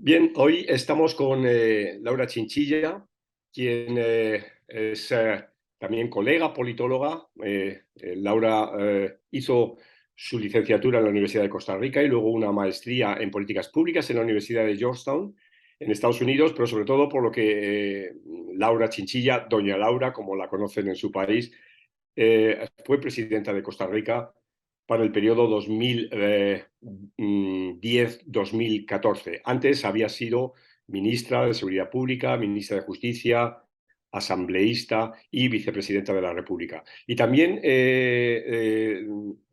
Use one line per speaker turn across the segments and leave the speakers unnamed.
Bien, hoy estamos con Laura Chinchilla, quien es también colega, politóloga. Laura hizo su licenciatura en la Universidad de Costa Rica y luego una maestría en políticas públicas en la Universidad de Georgetown, en Estados Unidos, pero sobre todo por lo que Laura Chinchilla, doña Laura, como la conocen en su país, fue presidenta de Costa Rica para el periodo 2010-2014. Antes había sido ministra de Seguridad Pública, ministra de Justicia, asambleísta y vicepresidenta de la República. Y también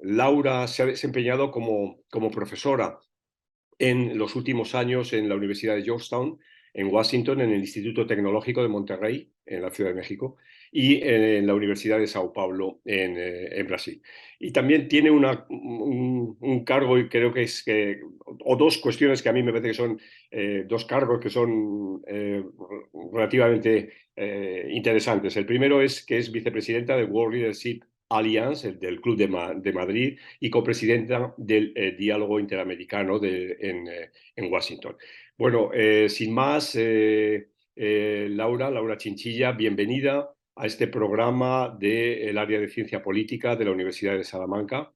Laura se ha desempeñado como profesora en los últimos años en la Universidad de Georgetown, en Washington, en el Instituto Tecnológico de Monterrey, en la Ciudad de México, y en la Universidad de Sao Paulo, en Brasil. Y también tiene un cargo, y creo que o dos cuestiones que a mí me parece que son dos cargos que son relativamente interesantes. El primero es que es vicepresidenta de World Leadership Alliance, del Club de Madrid, y copresidenta del Diálogo Interamericano en Washington. Bueno, sin más, Laura Chinchilla, bienvenida a este programa del área de ciencia política de la Universidad de Salamanca,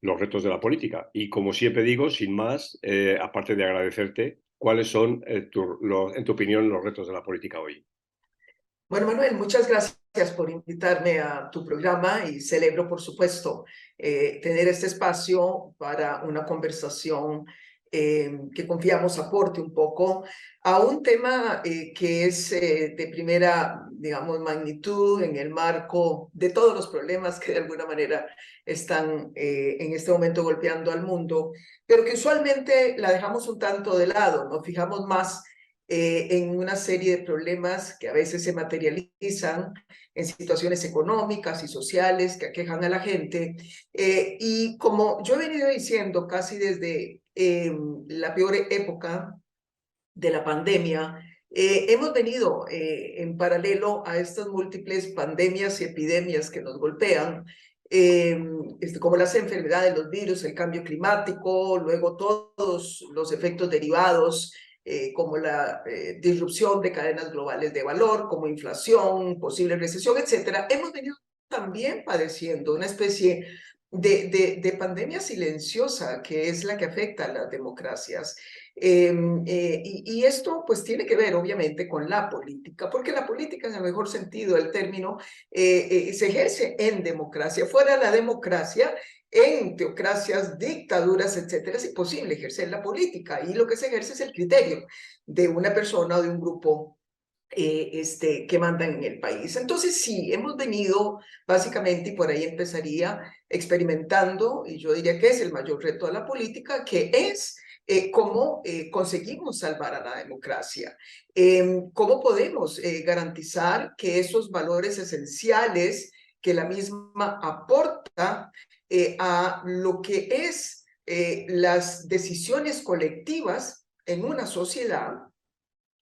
los retos de la política. Y como siempre digo, sin más, aparte de agradecerte, ¿cuáles son, en tu opinión, los retos de la política hoy?
Bueno, Manuel, muchas gracias por invitarme a tu programa y celebro, por supuesto, tener este espacio para una conversación que confiamos aporte un poco a un tema que es de primera, digamos, magnitud en el marco de todos los problemas que de alguna manera están en este momento golpeando al mundo, pero que usualmente la dejamos un tanto de lado, nos fijamos más en una serie de problemas que a veces se materializan en situaciones económicas y sociales que aquejan a la gente. Y como yo he venido diciendo casi desde la peor época de la pandemia, hemos venido en paralelo a estas múltiples pandemias y epidemias que nos golpean, como las enfermedades, los virus, el cambio climático, luego todos los efectos derivados, como la disrupción de cadenas globales de valor, como inflación, posible recesión, etcétera. Hemos venido también padeciendo una especie de pandemia silenciosa que es la que afecta a las democracias. Y esto pues tiene que ver obviamente con la política, porque la política en el mejor sentido del término se ejerce en democracia. Fuera de la democracia, en teocracias, dictaduras, etcétera, es imposible ejercer la política y lo que se ejerce es el criterio de una persona o de un grupo que mandan en el país. Entonces sí, hemos venido básicamente, y por ahí empezaría, experimentando, y yo diría que es el mayor reto de la política, que es cómo conseguimos salvar a la democracia, cómo podemos garantizar que esos valores esenciales que la misma aporta a lo que es las decisiones colectivas en una sociedad,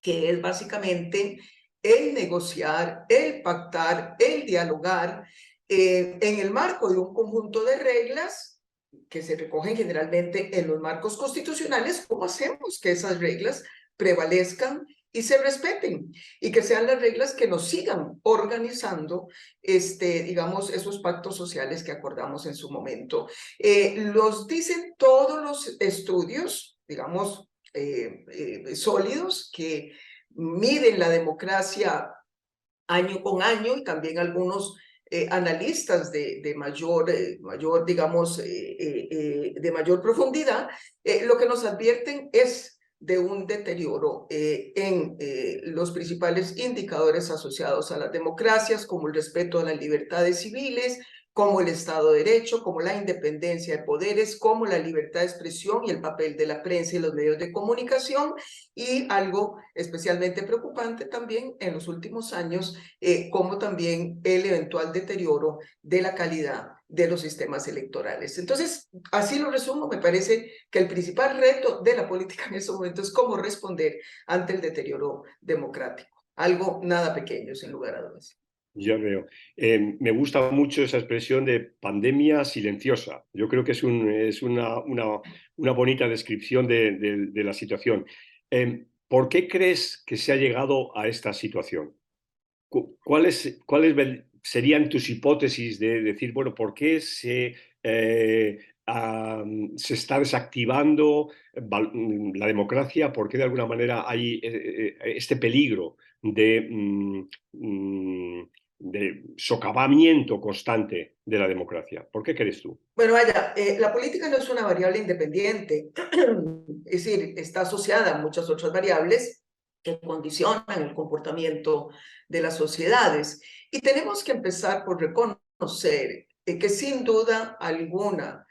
que es básicamente el negociar, el pactar, el dialogar en el marco de un conjunto de reglas que se recogen generalmente en los marcos constitucionales. ¿Cómo hacemos que esas reglas prevalezcan y se respeten y que sean las reglas que nos sigan organizando, digamos, esos pactos sociales que acordamos en su momento? Los dicen todos los estudios, digamos, sólidos que miden la democracia año con año, y también algunos analistas de mayor, digamos, de mayor profundidad, lo que nos advierten es de un deterioro en los principales indicadores asociados a las democracias, como el respeto a las libertades civiles, como el Estado de Derecho, como la independencia de poderes, como la libertad de expresión y el papel de la prensa y los medios de comunicación, y algo especialmente preocupante también en los últimos años, como también el eventual deterioro de la calidad de los sistemas electorales. Entonces, así lo resumo, me parece que el principal reto de la política en este momento es cómo responder ante el deterioro democrático. Algo nada pequeño, sin lugar a dudas.
Ya veo. Me gusta mucho esa expresión de pandemia silenciosa. Yo creo que es una bonita descripción de la situación. ¿Por qué crees que se ha llegado a esta situación? ¿Cuáles serían tus hipótesis de decir, bueno, por qué se está desactivando la democracia? ¿Por qué de alguna manera hay este peligro de socavamiento constante de la democracia? ¿Por qué crees tú?
Bueno, vaya, la política no es una variable independiente, es decir, está asociada a muchas otras variables que condicionan el comportamiento de las sociedades. Y tenemos que empezar por reconocer que sin duda alguna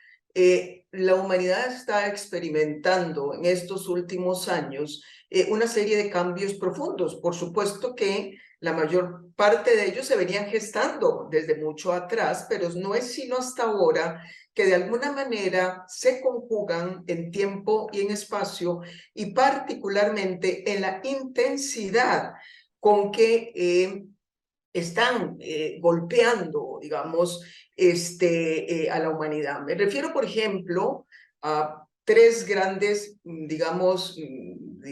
la humanidad está experimentando en estos últimos años una serie de cambios profundos. Por supuesto que la mayor parte de ellos se venían gestando desde mucho atrás, pero no es sino hasta ahora que de alguna manera se conjugan en tiempo y en espacio y particularmente en la intensidad con que están golpeando, digamos, a la humanidad. Me refiero, por ejemplo, a tres grandes, digamos,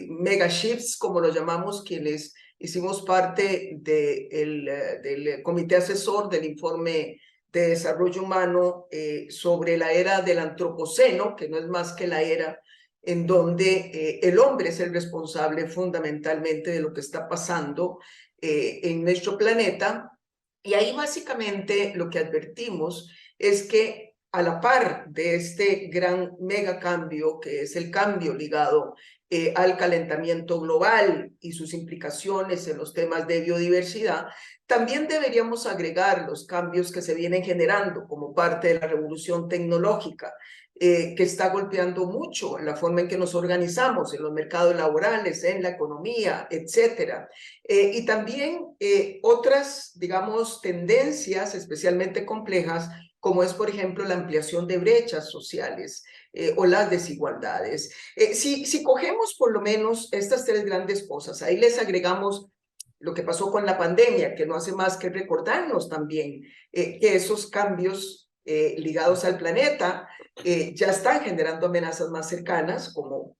mega shifts, como lo llamamos, quienes hicimos parte del comité asesor del informe de desarrollo humano sobre la era del antropoceno, que no es más que la era en donde el hombre es el responsable fundamentalmente de lo que está pasando en nuestro planeta. Y ahí básicamente lo que advertimos es que a la par de este gran mega cambio, que es el cambio ligado al calentamiento global y sus implicaciones en los temas de biodiversidad, también deberíamos agregar los cambios que se vienen generando como parte de la revolución tecnológica, que está golpeando mucho en la forma en que nos organizamos, en los mercados laborales, en la economía, etcétera. Y también otras, digamos, tendencias especialmente complejas, como es, por ejemplo, la ampliación de brechas sociales o las desigualdades. Si cogemos por lo menos estas tres grandes cosas, ahí les agregamos lo que pasó con la pandemia, que no hace más que recordarnos también que esos cambios ligados al planeta ya están generando amenazas más cercanas, como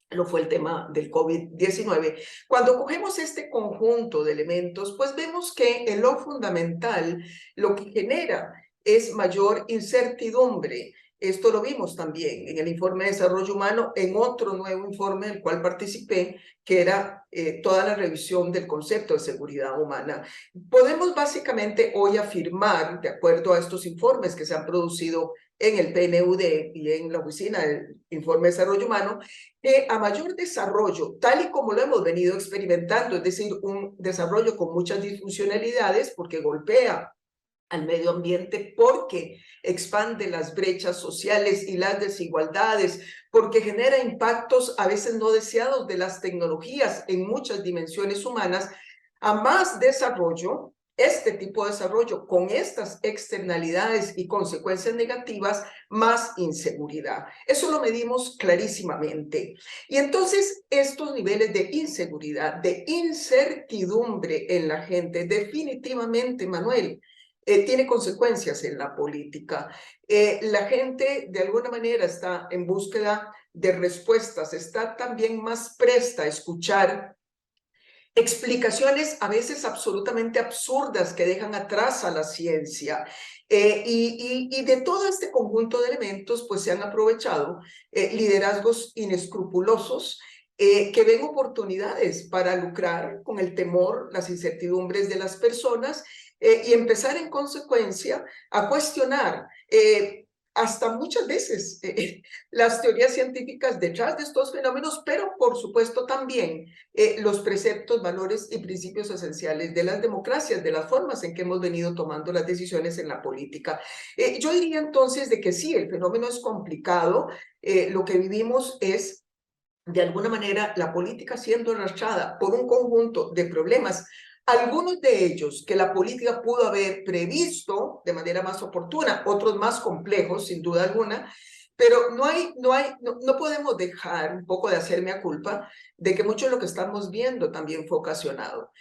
lo fue el tema del COVID-19. Cuando cogemos este conjunto de elementos, pues vemos que en lo fundamental lo que genera es mayor incertidumbre. Esto lo vimos también en el informe de desarrollo humano, en otro nuevo informe del cual participé, que era toda la revisión del concepto de seguridad humana. Podemos básicamente hoy afirmar, de acuerdo a estos informes que se han producido en el PNUD y en la Oficina del Informe de Desarrollo Humano, que a mayor desarrollo, tal y como lo hemos venido experimentando, es decir, un desarrollo con muchas disfuncionalidades porque golpea al medio ambiente, porque expande las brechas sociales y las desigualdades, porque genera impactos a veces no deseados de las tecnologías en muchas dimensiones humanas, a más desarrollo, este tipo de desarrollo con estas externalidades y consecuencias negativas, más inseguridad. Eso lo medimos clarísimamente. Y entonces estos niveles de inseguridad, de incertidumbre en la gente, definitivamente, Manuel, tiene consecuencias en la política. La gente de alguna manera está en búsqueda de respuestas, está también más presta a escuchar explicaciones a veces absolutamente absurdas que dejan atrás a la ciencia. Y de todo este conjunto de elementos, pues se han aprovechado liderazgos inescrupulosos que ven oportunidades para lucrar con el temor, las incertidumbres de las personas y empezar en consecuencia a cuestionar hasta muchas veces las teorías científicas detrás de estos fenómenos, pero por supuesto también los preceptos, valores y principios esenciales de las democracias, de las formas en que hemos venido tomando las decisiones en la política. Yo diría entonces de que sí, el fenómeno es complicado, lo que vivimos es de alguna manera la política siendo arrastrada por un conjunto de problemas, algunos de ellos que la política pudo haber previsto de manera más oportuna, otros más complejos, sin duda alguna, pero no podemos dejar un poco de hacerme a culpa de que mucho de lo que estamos viendo también fue ocasionado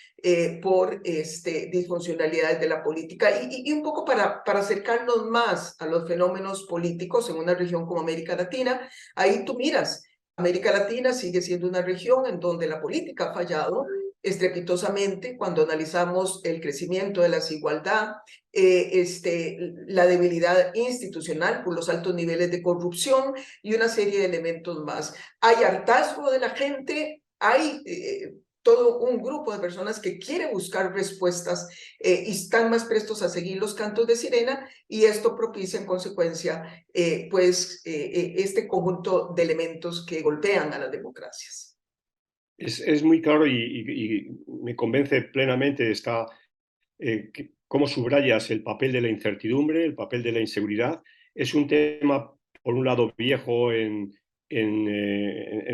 por disfuncionalidades de la política y un poco para acercarnos más a los fenómenos políticos en una región como América Latina. Ahí tú miras América Latina sigue siendo una región en donde la política ha fallado estrepitosamente cuando analizamos el crecimiento de la desigualdad, la debilidad institucional por los altos niveles de corrupción y una serie de elementos más. Hay hartazgo de la gente, hay todo un grupo de personas que quiere buscar respuestas y están más prestos a seguir los cantos de sirena, y esto propicia en consecuencia este conjunto de elementos que golpean a las democracias.
Es muy claro y me convence plenamente cómo subrayas el papel de la incertidumbre, el papel de la inseguridad. Es un tema, por un lado, viejo en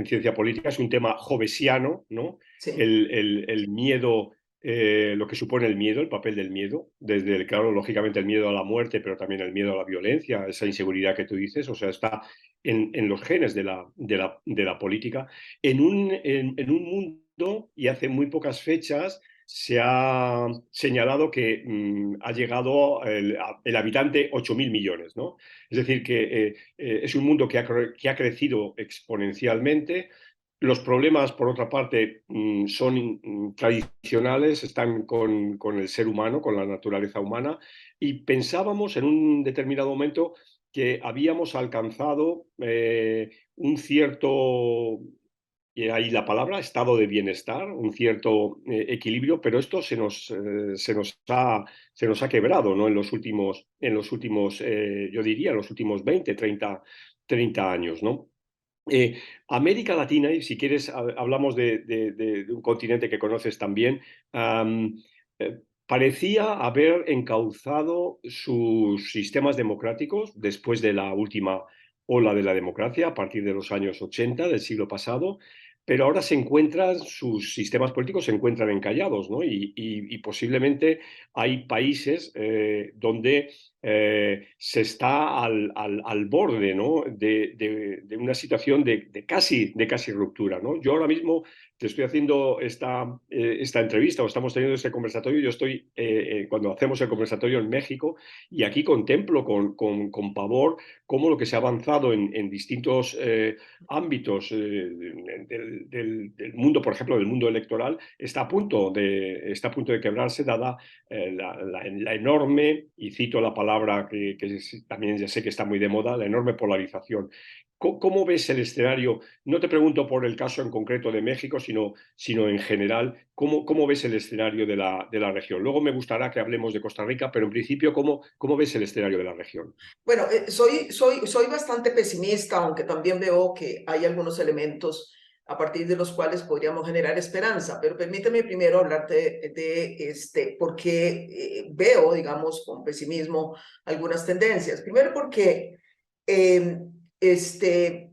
ciencia política, es un tema jovesiano, ¿no?
Sí.
El miedo, lo que supone el miedo, el papel del miedo, desde, claro, lógicamente el miedo a la muerte, pero también el miedo a la violencia, esa inseguridad que tú dices, o sea, está en los genes de la política. En un mundo, y hace muy pocas fechas, se ha señalado que ha llegado el habitante 8.000 millones, ¿no? Es decir, que es un mundo que ha crecido exponencialmente. Los problemas, por otra parte, son tradicionales, están con el ser humano, con la naturaleza humana, y pensábamos en un determinado momento que habíamos alcanzado un cierto, y ahí la palabra, estado de bienestar, un cierto equilibrio, pero esto se nos ha quebrado, ¿no? Yo diría, en los últimos 20, 30 años, ¿no? América Latina, y si quieres hablamos de un continente que conoces también, parecía haber encauzado sus sistemas democráticos después de la última ola de la democracia, a partir de los años 80 del siglo pasado, pero ahora sus sistemas políticos se encuentran encallados, ¿no? Y posiblemente hay países donde se está al borde, ¿no? de una situación de casi ruptura, ¿no? Yo ahora mismo te estoy haciendo esta entrevista o estamos teniendo este conversatorio. Yo estoy, cuando hacemos el conversatorio en México, y aquí contemplo con pavor cómo lo que se ha avanzado en distintos ámbitos del mundo, por ejemplo, del mundo electoral, está a punto de quebrarse, dada la enorme, y cito la palabra que también ya sé que está muy de moda, la enorme polarización. ¿Cómo ves el escenario? No te pregunto por el caso en concreto de México, sino en general, ¿cómo ves el escenario de la región? Luego me gustará que hablemos de Costa Rica, pero en principio, ¿cómo ves el escenario de la región?
Bueno, soy bastante pesimista, aunque también veo que hay algunos elementos a partir de los cuales podríamos generar esperanza, pero permíteme primero hablarte por qué veo, digamos, con pesimismo algunas tendencias. Primero porque eh, este,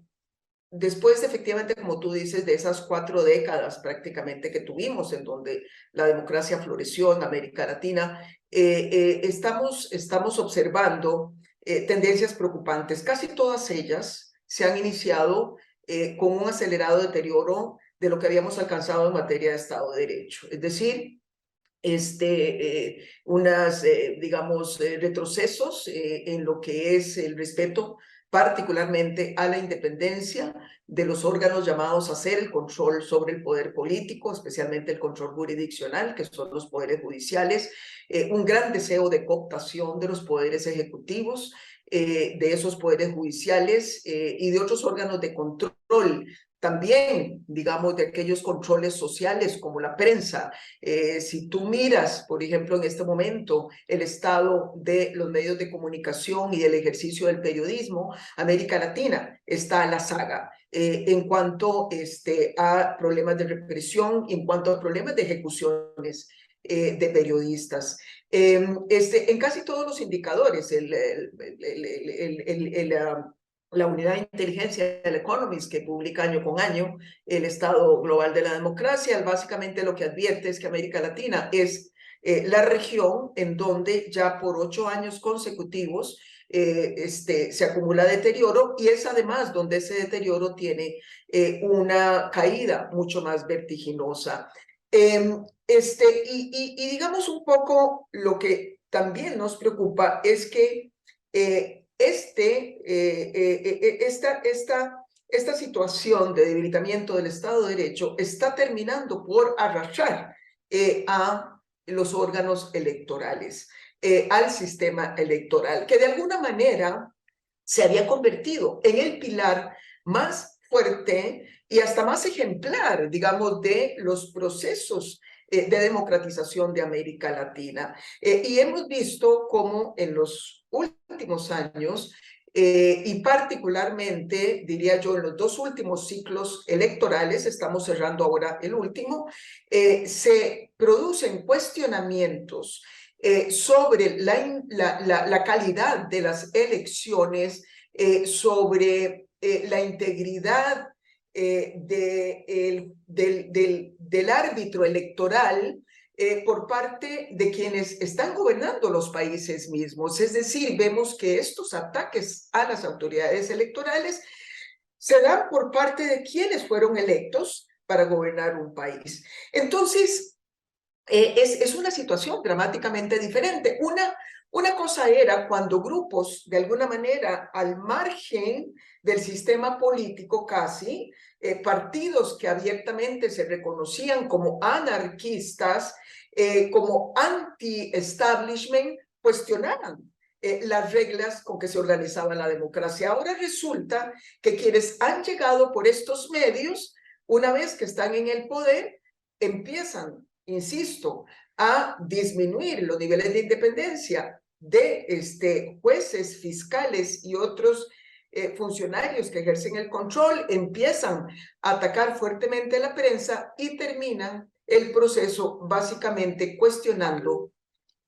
después, efectivamente, como tú dices, de esas 4 décadas prácticamente que tuvimos en donde la democracia floreció en América Latina, estamos observando tendencias preocupantes. Casi todas ellas se han iniciado con un acelerado deterioro de lo que habíamos alcanzado en materia de Estado de Derecho. Es decir, digamos, retrocesos en lo que es el respeto particularmente a la independencia de los órganos llamados a hacer el control sobre el poder político, especialmente el control jurisdiccional, que son los poderes judiciales, un gran deseo de cooptación de los poderes ejecutivos, de esos poderes judiciales y de otros órganos de control, también, digamos, de aquellos controles sociales como la prensa. Si tú miras, por ejemplo, en este momento, el estado de los medios de comunicación y del ejercicio del periodismo, América Latina está a la saga en cuanto a problemas de represión, en cuanto a problemas de ejecuciones de periodistas. En casi todos los indicadores, la unidad de inteligencia del Economist, que publica año con año el estado global de la democracia, básicamente lo que advierte es que América Latina es la región en donde ya por 8 años consecutivos se acumula deterioro, y es además donde ese deterioro tiene una caída mucho más vertiginosa. Y digamos un poco lo que también nos preocupa es que esta esta situación de debilitamiento del Estado de Derecho está terminando por arrastrar a los órganos electorales, al sistema electoral, que de alguna manera se había convertido en el pilar más fuerte y hasta más ejemplar, digamos, de los procesos de democratización de América Latina. Y hemos visto cómo en los últimos años, y particularmente, diría yo, en los dos últimos ciclos electorales, estamos cerrando ahora el último, se producen cuestionamientos sobre la calidad de las elecciones, sobre la integridad del árbitro electoral por parte de quienes están gobernando los países mismos. Es decir, vemos que estos ataques a las autoridades electorales se dan por parte de quienes fueron electos para gobernar un país. Entonces, es una situación dramáticamente diferente. Una cosa era cuando grupos, de alguna manera, al margen del sistema político casi, partidos que abiertamente se reconocían como anarquistas, como anti-establishment, cuestionaban las reglas con que se organizaba la democracia. Ahora resulta que quienes han llegado por estos medios, una vez que están en el poder, empiezan, insisto, a disminuir los niveles de independencia de jueces, fiscales y otros funcionarios que ejercen el control, empiezan a atacar fuertemente la prensa y terminan el proceso básicamente cuestionando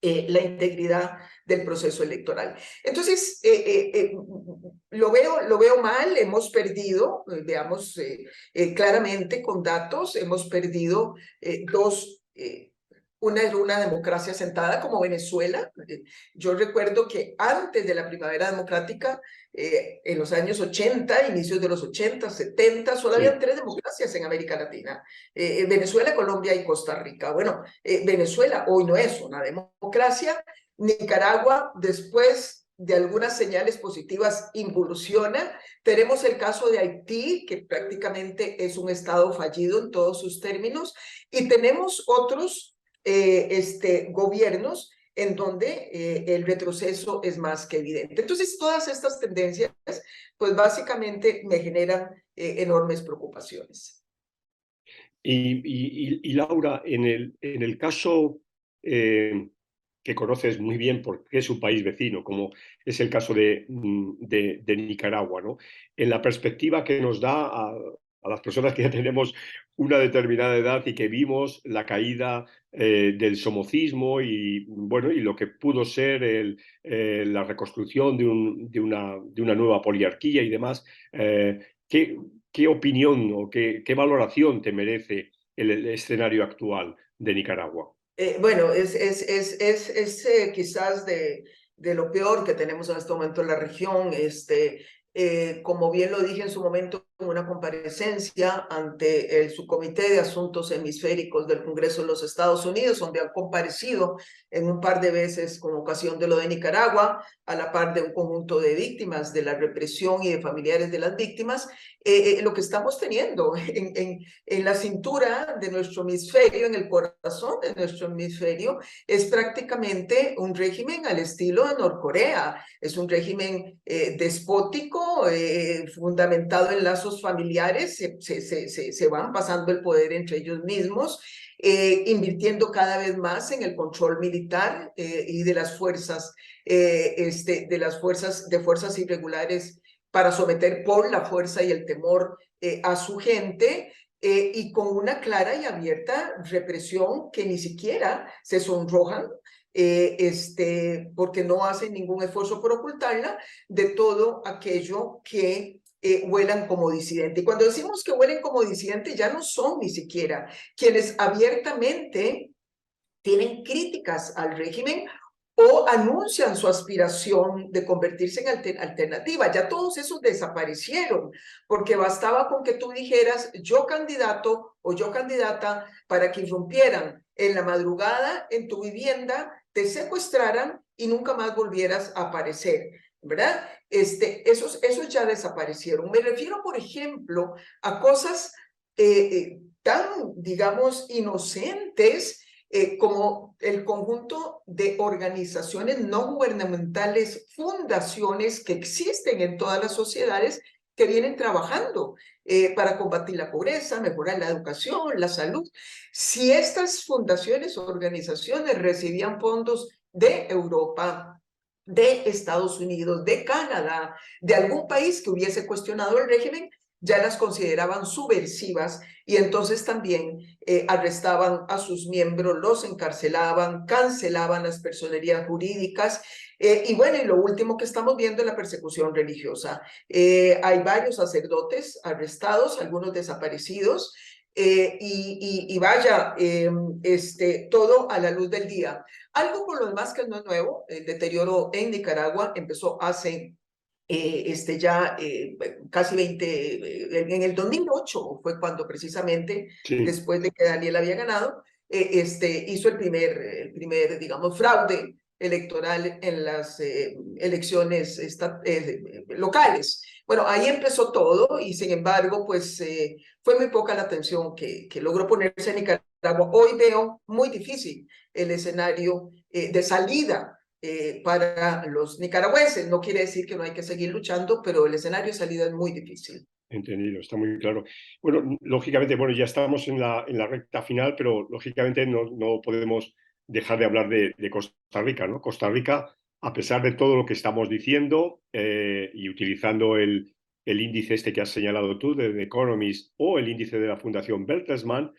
la integridad del proceso electoral. Entonces, lo veo mal, hemos perdido, veamos claramente con datos, hemos perdido una democracia sentada como Venezuela. Yo recuerdo que antes de la primavera democrática, en los años 80, inicios de los 80, 70, solo habían 3 democracias en América Latina. Venezuela, Colombia y Costa Rica. Bueno, Venezuela hoy no es una democracia. Nicaragua, después de algunas señales positivas, involuciona. Tenemos el caso de Haití, que prácticamente es un estado fallido en todos sus términos, y tenemos otros gobiernos en donde el retroceso es más que evidente. Entonces, todas estas tendencias, pues básicamente me generan enormes preocupaciones.
Y Laura, en el caso que conoces muy bien porque es un país vecino, como es el caso de Nicaragua, ¿no? En la perspectiva que nos da a las personas que ya tenemos una determinada edad y que vimos la caída del somocismo y, bueno, y lo que pudo ser la reconstrucción de una nueva poliarquía y demás, ¿qué opinión o qué valoración te merece el escenario actual de Nicaragua?
Bueno, es quizás de lo peor que tenemos en este momento en la región. Como bien lo dije en su momento en una comparecencia ante el Subcomité de Asuntos Hemisféricos del Congreso de los Estados Unidos, donde han comparecido en un par de veces con ocasión de lo de Nicaragua, a la par de un conjunto de víctimas de la represión y de familiares de las víctimas, lo que estamos teniendo en la cintura de nuestro hemisferio, en el corazón de nuestro hemisferio, es prácticamente un régimen al estilo de Norcorea. Es un régimen despótico, fundamentado en lazos familiares, se van pasando el poder entre ellos mismos, invirtiendo cada vez más en el control militar y de las fuerzas, de fuerzas irregulares para someter por la fuerza y el temor a su gente, y con una clara y abierta represión que ni siquiera se sonrojan, porque no hacen ningún esfuerzo por ocultarla, de todo aquello que huelan como disidente. Y cuando decimos que huelen como disidente, ya no son ni siquiera quienes abiertamente tienen críticas al régimen o anuncian su aspiración de convertirse en alternativa. Ya todos esos desaparecieron, porque bastaba con que tú dijeras yo candidato o yo candidata para que irrumpieran en la madrugada en tu vivienda, te secuestraran y nunca más volvieras a aparecer, ¿verdad? esos ya desaparecieron. Me refiero, por ejemplo, a cosas tan, digamos, inocentes como el conjunto de organizaciones no gubernamentales, fundaciones que existen en todas las sociedades que vienen trabajando para combatir la pobreza, mejorar la educación, la salud. Si estas fundaciones o organizaciones recibían fondos de Europa, de Estados Unidos, de Canadá, de algún país que hubiese cuestionado el régimen, ya las consideraban subversivas y entonces también arrestaban a sus miembros, los encarcelaban, cancelaban las personerías jurídicas. Y bueno, y lo último que estamos viendo es la persecución religiosa. Hay varios sacerdotes arrestados, algunos desaparecidos, y vaya, todo a la luz del día. Algo por lo demás que no es nuevo, el deterioro en Nicaragua empezó hace ya casi 20, en el 2008 fue cuando precisamente,
Sí,
después de que Daniel había ganado, hizo el primer, digamos, fraude electoral en las elecciones locales. Bueno, ahí empezó todo y sin embargo, pues fue muy poca la atención que logró ponerse en Nicaragua. Hoy veo muy difícil el escenario de salida para los nicaragüenses. No quiere decir que no hay que seguir luchando, pero el escenario de salida es muy difícil.
entendido, está muy claro. Bueno, lógicamente, bueno, ya estamos en la recta final, pero lógicamente no podemos dejar de hablar de Costa Rica, ¿no? Costa Rica, a pesar de todo lo que estamos diciendo y utilizando el índice este que has señalado tú, de The Economist, o el índice de la Fundación Bertelsmann,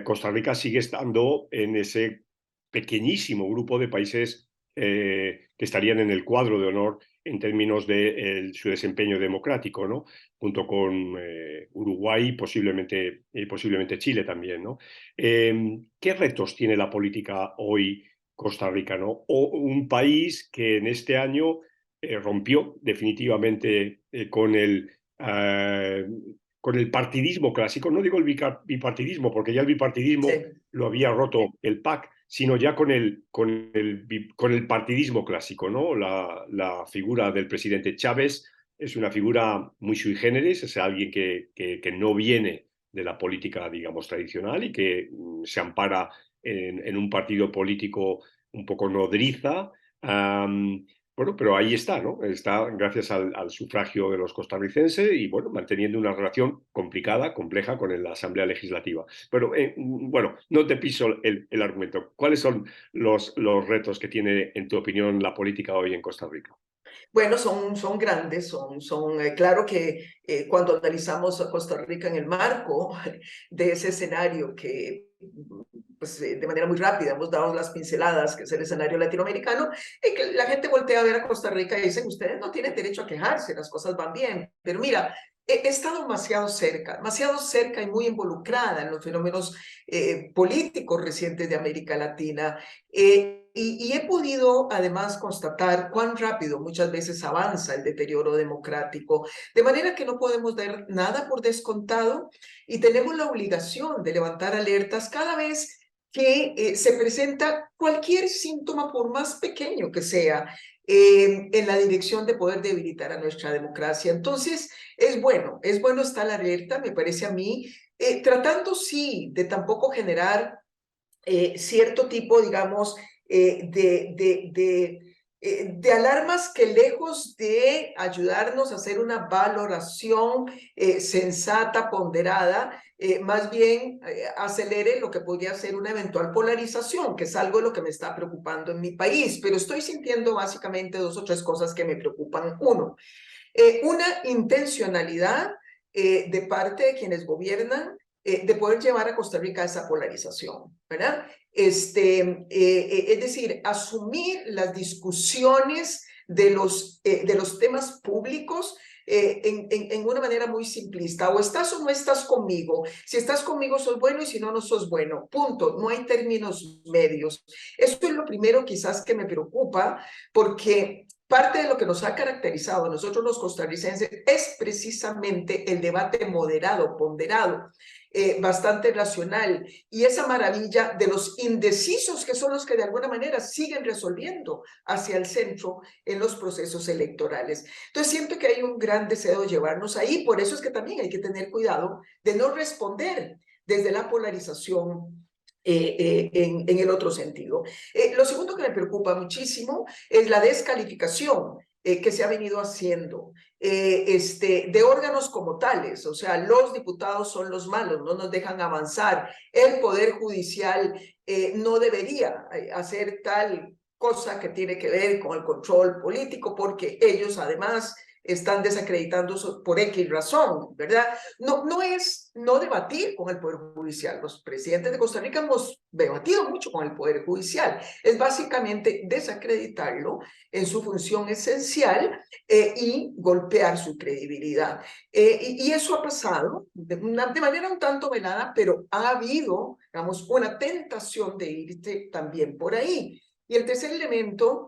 Costa Rica sigue estando en ese pequeñísimo grupo de países que estarían en el cuadro de honor en términos de su desempeño democrático, ¿no? Junto con Uruguay y posiblemente Chile también, ¿no? ¿Qué retos tiene la política hoy Costa Rica, ¿no? O un país que en este año rompió definitivamente con el partidismo clásico. No digo el bipartidismo, porque ya el bipartidismo
Sí.
lo había roto el PAC, sino ya con el partidismo clásico, ¿no? La figura del presidente Chávez es una figura muy sui generis, es alguien que no viene de la política, digamos, tradicional y que se ampara en un partido político un poco nodriza. Bueno, pero ahí está, ¿no? Está gracias al sufragio de los costarricenses y, bueno, manteniendo una relación complicada, compleja con la Asamblea Legislativa. Pero, bueno, no te piso el argumento. ¿Cuáles son los retos que tiene, en tu opinión, la política hoy en Costa Rica?
Bueno, son grandes, claro que cuando analizamos a Costa Rica en el marco de ese escenario que pues, de manera muy rápida hemos dado las pinceladas, que es el escenario latinoamericano, y que la gente voltea a ver a Costa Rica y dicen, ustedes no tienen derecho a quejarse, las cosas van bien. Pero mira, he estado demasiado cerca y muy involucrada en los fenómenos políticos recientes de América Latina. Y he podido además constatar cuán rápido muchas veces avanza el deterioro democrático, de manera que no podemos dar nada por descontado y tenemos la obligación de levantar alertas cada vez que se presenta cualquier síntoma, por más pequeño que sea, en la dirección de poder debilitar a nuestra democracia. Entonces, es bueno estar alerta, me parece a mí, tratando sí de tampoco generar cierto tipo, digamos, de alarmas que lejos de ayudarnos a hacer una valoración sensata, ponderada, más bien acelere lo que podría ser una eventual polarización, que es algo de lo que me está preocupando en mi país. Pero estoy sintiendo básicamente dos o tres cosas que me preocupan. Uno, una intencionalidad de parte de quienes gobiernan de poder llevar a Costa Rica a esa polarización, ¿verdad? Es decir, asumir las discusiones de los temas públicos en una manera muy simplista. O estás o no estás conmigo. Si estás conmigo, sos bueno y si no, no sos bueno. Punto. No hay términos medios. Esto es lo primero quizás que me preocupa porque parte de lo que nos ha caracterizado a nosotros los costarricenses es precisamente el debate moderado, ponderado. bastante racional, y esa maravilla de los indecisos, que son los que de alguna manera siguen resolviendo hacia el centro en los procesos electorales. Entonces siento que hay un gran deseo de llevarnos ahí, por eso es que también hay que tener cuidado de no responder desde la polarización en el otro sentido. Lo segundo que me preocupa muchísimo es la descalificación que se ha venido haciendo de órganos como tales. O sea, los diputados son los malos, no nos dejan avanzar. El Poder Judicial no debería hacer tal cosa que tiene que ver con el control político, porque ellos además están desacreditando por X razón, ¿verdad? No es no debatir con el Poder Judicial. Los presidentes de Costa Rica hemos debatido mucho con el Poder Judicial. Es básicamente desacreditarlo en su función esencial y golpear su credibilidad. Y eso ha pasado de manera un tanto velada, pero ha habido, digamos, una tentación de irse también por ahí. Y el tercer elemento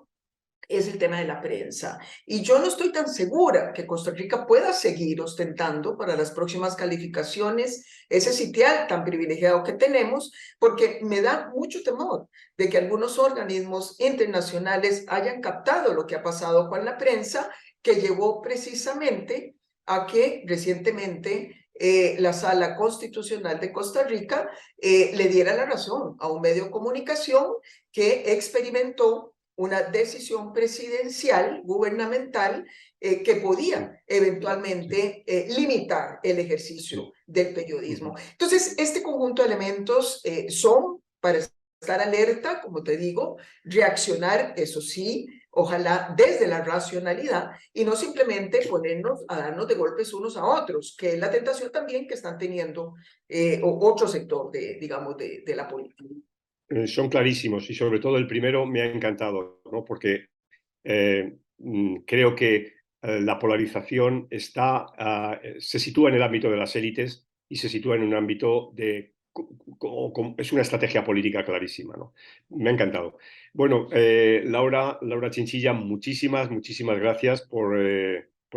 es el tema de la prensa. Y yo no estoy tan segura que Costa Rica pueda seguir ostentando para las próximas calificaciones ese sitial tan privilegiado que tenemos, porque me da mucho temor de que algunos organismos internacionales hayan captado lo que ha pasado con la prensa, que llevó precisamente a que recientemente la Sala Constitucional de Costa Rica le diera la razón a un medio de comunicación que experimentó una decisión presidencial, gubernamental, que podía eventualmente limitar el ejercicio del periodismo. Entonces, este conjunto de elementos son para estar alerta, como te digo, reaccionar, eso sí, ojalá desde la racionalidad y no simplemente ponernos a darnos de golpes unos a otros, que es la tentación también que están teniendo otro sector digamos, de la política.
Son clarísimos y sobre todo el primero me ha encantado, ¿no? Porque creo que la polarización se sitúa en el ámbito de las élites y se sitúa en un ámbito es una estrategia política clarísima, ¿no? Me ha encantado. Bueno, Laura Chinchilla, muchísimas gracias por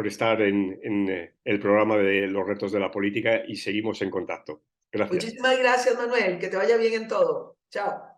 estar en el programa de los retos de la política y seguimos en contacto. Gracias.
Muchísimas gracias, Manuel. Que te vaya bien en todo. Chao.